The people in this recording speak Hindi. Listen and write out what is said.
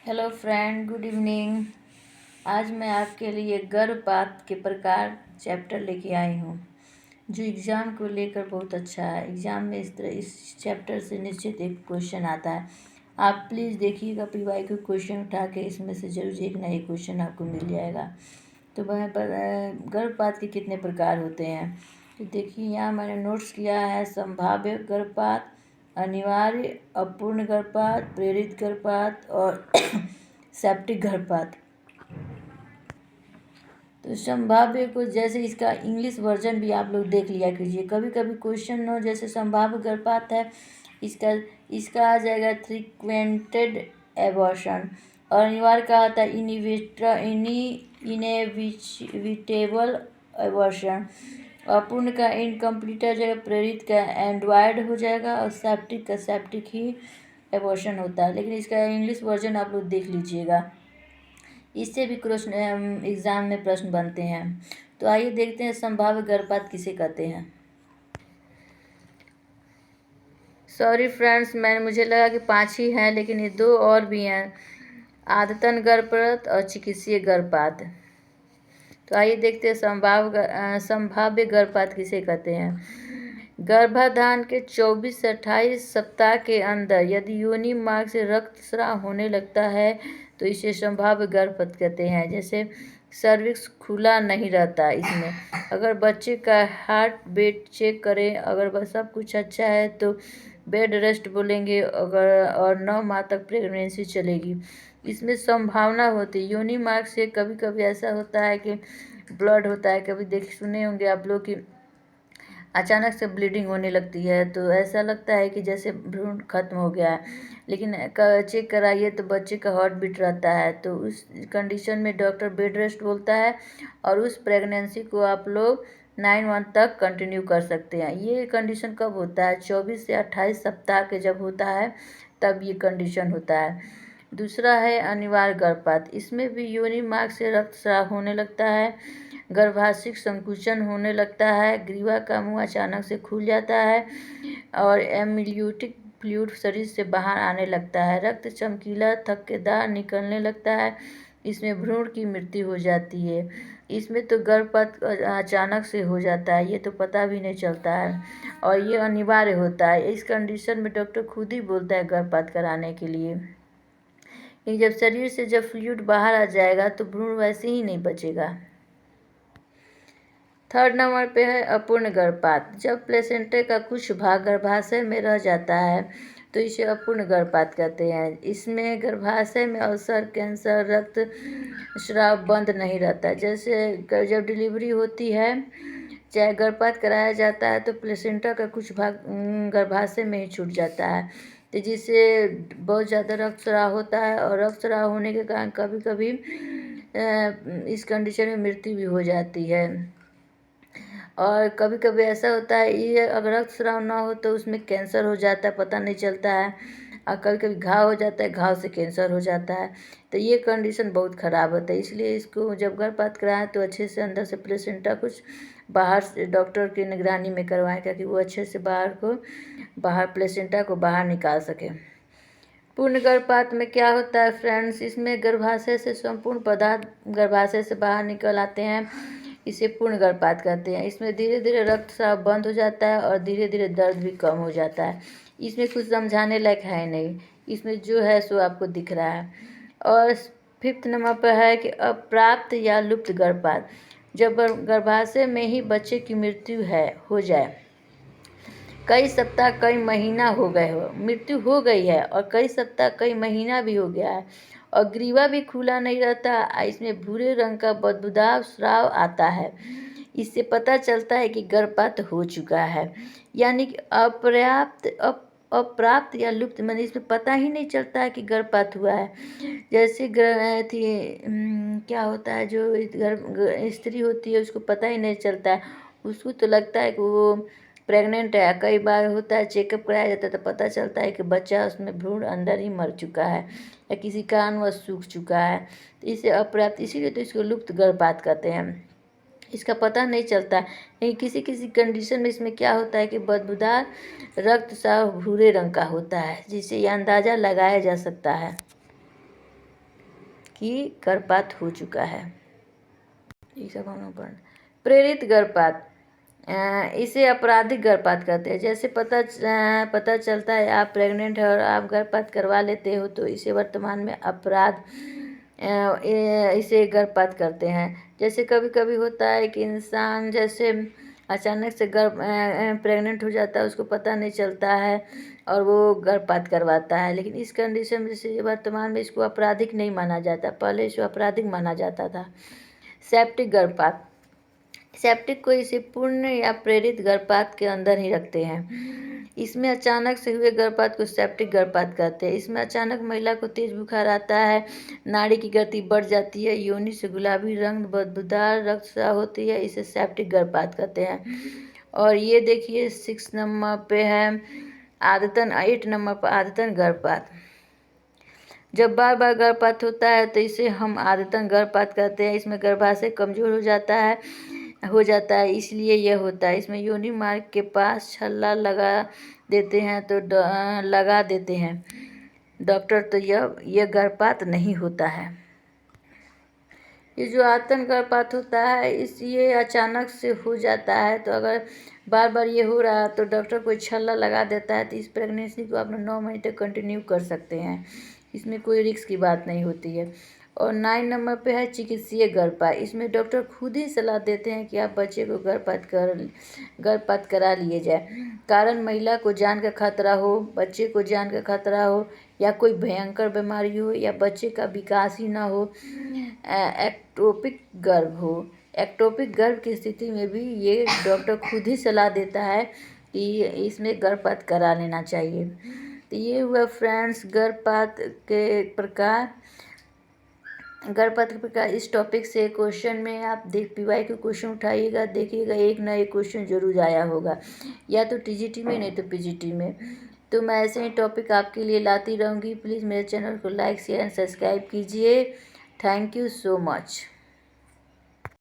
Hello friend, good evening. आज मैं आपके लिए गर्भपात के प्रकार चैप्टर लेके आई हूँ, जो एग्ज़ाम को लेकर बहुत अच्छा है। एग्ज़ाम में इस चैप्टर से निश्चित एक क्वेश्चन आता है। आप प्लीज़ देखिएगा, PYQ क्वेश्चन उठा के इसमें से जरूर एक ना एक क्वेश्चन आपको मिल जाएगा। तो वह गर्भपात के कितने प्रकार होते हैं, तो देखिए यहाँ मैंने नोट्स किया है। संभाव्य गर्भपात, अनिवार्य, अपूर्ण गर्भपात, प्रेरित गर्भपात और सेप्टिक गर्भपात। तो संभाव्य को जैसे इसका इंग्लिश वर्जन भी आप लोग देख लिया कीजिए। कभी कभी क्वेश्चन हो, जैसे संभाव्य गर्भपात है, इसका आ जाएगा फ्रीक्वेंटेड एबॉर्शन। और अनिवार्य का आता है इनएविटेबल एबॉर्शन। अपूर्ण का इनकम्प्लीट हो जाएगा, प्रेरित का एंड्रॉयड हो जाएगा, और सेप्टिक का सेप्टिक ही एबॉर्शन होता है। लेकिन इसका इंग्लिश वर्जन आप लोग देख लीजिएगा, इससे भी क्वेश्चन एग्ज़ाम में प्रश्न बनते हैं। तो आइए देखते हैं संभाव्य गर्भपात किसे कहते हैं। सॉरी फ्रेंड्स, मुझे लगा कि 5 ही हैं, लेकिन ये 2 और भी हैं, आदतन गर्भपात और चिकित्सीय गर्भपात। तो आइए देखते हैं संभाव्य गर्भपात किसे कहते हैं। गर्भाधान के 24 से 28 सप्ताह के अंदर यदि योनि मार्ग से रक्तस्राव होने लगता है तो इसे संभाव्य गर्भपात कहते हैं। जैसे सर्विक्स खुला नहीं रहता, इसमें अगर बच्चे का हार्ट बीट चेक करें, अगर सब कुछ अच्छा है तो बेड रेस्ट बोलेंगे, और 9 माह तक प्रेगनेंसी चलेगी। इसमें संभावना होती है योनि मार्ग से। कभी कभी ऐसा होता है कि ब्लड होता है, कभी सुने होंगे आप लोग कि अचानक से ब्लीडिंग होने लगती है, तो ऐसा लगता है कि जैसे भ्रूण खत्म हो गया है। लेकिन चेक कराइए तो बच्चे का हार्ट बीट रहता है, तो उस कंडीशन में डॉक्टर बेड रेस्ट बोलता है, और उस प्रेगनेंसी को आप लोग 9 मंथ तक कंटिन्यू कर सकते हैं। ये कंडीशन कब होता है? 24 से 28 सप्ताह के जब होता है तब ये कंडीशन होता है। दूसरा है अनिवार्य गर्भपात। इसमें भी योनि मार्ग से रक्तस्राव होने लगता है, गर्भाशय संकुचन होने लगता है, ग्रीवा का मुंह अचानक से खुल जाता है, और एम्नियोटिक फ्लूइड शरीर से बाहर आने लगता है, रक्त चमकीला थक्केदार निकलने लगता है। इसमें भ्रूण की मृत्यु हो जाती है। इसमें तो गर्भपात अचानक से हो जाता है, ये तो पता भी नहीं चलता है, और ये अनिवार्य होता है। इस कंडीशन में डॉक्टर खुद ही बोलता है गर्भपात कराने के लिए, कि जब शरीर से जब फ्लूइड बाहर आ जाएगा तो भ्रूण वैसे ही नहीं बचेगा। 3rd नंबर पे है अपूर्ण गर्भपात। जब प्लेसेंटा का कुछ भाग गर्भाशय में रह जाता है तो इसे अपूर्ण गर्भपात कहते हैं। इसमें गर्भाशय में अल्सर, कैंसर, रक्त स्राव बंद नहीं रहता। जैसे जब डिलीवरी होती है, चाहे गर्भपात कराया जाता है, तो प्लेसेंटा का कुछ भाग गर्भाशय में ही छूट जाता है, तो जिससे बहुत ज़्यादा रक्तस्राव होता है, और रक्तस्राव होने के कारण कभी कभी इस कंडीशन में मृत्यु भी हो जाती है। और कभी कभी ऐसा होता है, ये अगर रक्तस्राव ना हो तो उसमें कैंसर हो जाता है, पता नहीं चलता है, और कभी कभी घाव हो जाता है, घाव से कैंसर हो जाता है। तो ये कंडीशन बहुत ख़राब होता है। इसलिए इसको जब गर्भपात कराएं तो अच्छे से अंदर से प्लेसेंटा कुछ बाहर से डॉक्टर की निगरानी में करवाएं, ताकि वो अच्छे से बाहर प्लेसेंटा को बाहर निकाल सके। पूर्ण गर्भपात में क्या होता है फ्रेंड्स, इसमें गर्भाशय से संपूर्ण पदार्थ गर्भाशय से बाहर निकल आते हैं, इसे पूर्ण गर्भपात कहते हैं। इसमें धीरे धीरे रक्तस्राव बंद हो जाता है, और धीरे धीरे दर्द भी कम हो जाता है। इसमें कुछ समझाने लायक है नहीं, इसमें जो है सो आपको दिख रहा है। और 5th नंबर पर है कि अप्राप्त या लुप्त गर्भपात। जब गर्भाशय में ही बच्चे की मृत्यु हो जाए, कई सप्ताह कई महीना हो गए हो, मृत्यु हो गई है और कई सप्ताह कई महीना भी हो गया है, और ग्रीवा भी खुला नहीं रहता, इसमें भूरे रंग का बदबूदार स्राव आता है। इससे पता चलता है कि गर्भपात हो चुका है। यानी कि अप्राप्त या लुप्त, मतलब इसमें पता ही नहीं चलता है कि गर्भपात हुआ है। जैसे क्या होता है, जो स्त्री होती है उसको पता ही नहीं चलता है, उसको तो लगता है कि वो प्रेग्नेंट है। कई बार होता है, चेकअप कराया जाता है तो पता चलता है कि बच्चा उसमें भ्रूण अंदर ही मर चुका है, या किसी कारणवश सूख चुका है। तो इसे अपर्याप्त, इसीलिए तो इसको लुप्त गर्भपात कहते हैं। इसका पता नहीं चलता, लेकिन किसी किसी कंडीशन में इसमें क्या होता है कि बदबूदार रक्तस्राव भूरे रंग का होता है, जिससे यह अंदाज़ा लगाया जा सकता है। कि गर्भपात हो चुका है। ये सब हम लोग पढ़। प्रेरित गर्भपात, इसे आपराधिक गर्भपात कहते हैं। जैसे पता चलता है आप प्रेग्नेंट है और आप गर्भपात करवा लेते हो तो इसे वर्तमान में अपराध इसे गर्भपात करते हैं। जैसे कभी कभी होता है कि इंसान जैसे अचानक से प्रेग्नेंट हो जाता है, उसको पता नहीं चलता है और वो गर्भपात करवाता है, लेकिन इस कंडीशन में जैसे वर्तमान में इसको आपराधिक नहीं माना जाता, पहले इसको आपराधिक माना जाता था। सेप्टिक गर्भपात, सेप्टिक को इसे पूर्ण या प्रेरित गर्भपात के अंदर ही रखते हैं। इसमें अचानक से हुए गर्भपात को सेप्टिक गर्भपात कहते हैं। इसमें अचानक महिला को तेज बुखार आता है, नाड़ी की गति बढ़ जाती है, योनि से गुलाबी रंग बदबूदार रक्तस्राव होती है, इसे सेप्टिक गर्भपात कहते हैं। और ये देखिए 6 नंबर पे है आदतन, 8 नंबर पर आदतन गर्भपात। जब बार बार गर्भपात होता है तो इसे हम आदतन गर्भपात कहते हैं। इसमें गर्भाशय कमजोर हो जाता है इसलिए यह होता है। इसमें योनि मार्ग के पास छल्ला लगा देते हैं डॉक्टर, तो यह गर्भपात नहीं होता है। ये जो आदतन गर्भपात होता है ये अचानक से हो जाता है, तो अगर बार बार ये हो रहा है तो डॉक्टर कोई छल्ला लगा देता है, तो इस प्रेगनेंसी को आप 9 महीने तक कंटिन्यू कर सकते हैं। इसमें कोई रिस्क की बात नहीं होती है। और 9 नंबर पे है चिकित्सीय गर्भपात। इसमें डॉक्टर खुद ही सलाह देते हैं कि आप बच्चे को गर्भपात करा लिए जाए। कारण महिला को जान का खतरा हो, बच्चे को जान का खतरा हो, या कोई भयंकर बीमारी हो, या बच्चे का विकास ही ना हो, एक्टोपिक गर्भ हो। एक्टोपिक गर्भ की स्थिति में भी ये डॉक्टर खुद ही सलाह देता है कि इसमें गर्भपात करा लेना चाहिए। तो ये हुआ फ्रेंड्स गर्भपात के प्रकार। इस टॉपिक से क्वेश्चन में आप PYQ क्वेश्चन उठाइएगा, देखिएगा एक ना एक क्वेश्चन जरूर आया होगा, या तो TGT में नहीं तो PGT में। तो मैं ऐसे ही टॉपिक आपके लिए लाती रहूँगी। प्लीज़ मेरे चैनल को लाइक शेयर एंड सब्सक्राइब कीजिए। Thank you so much.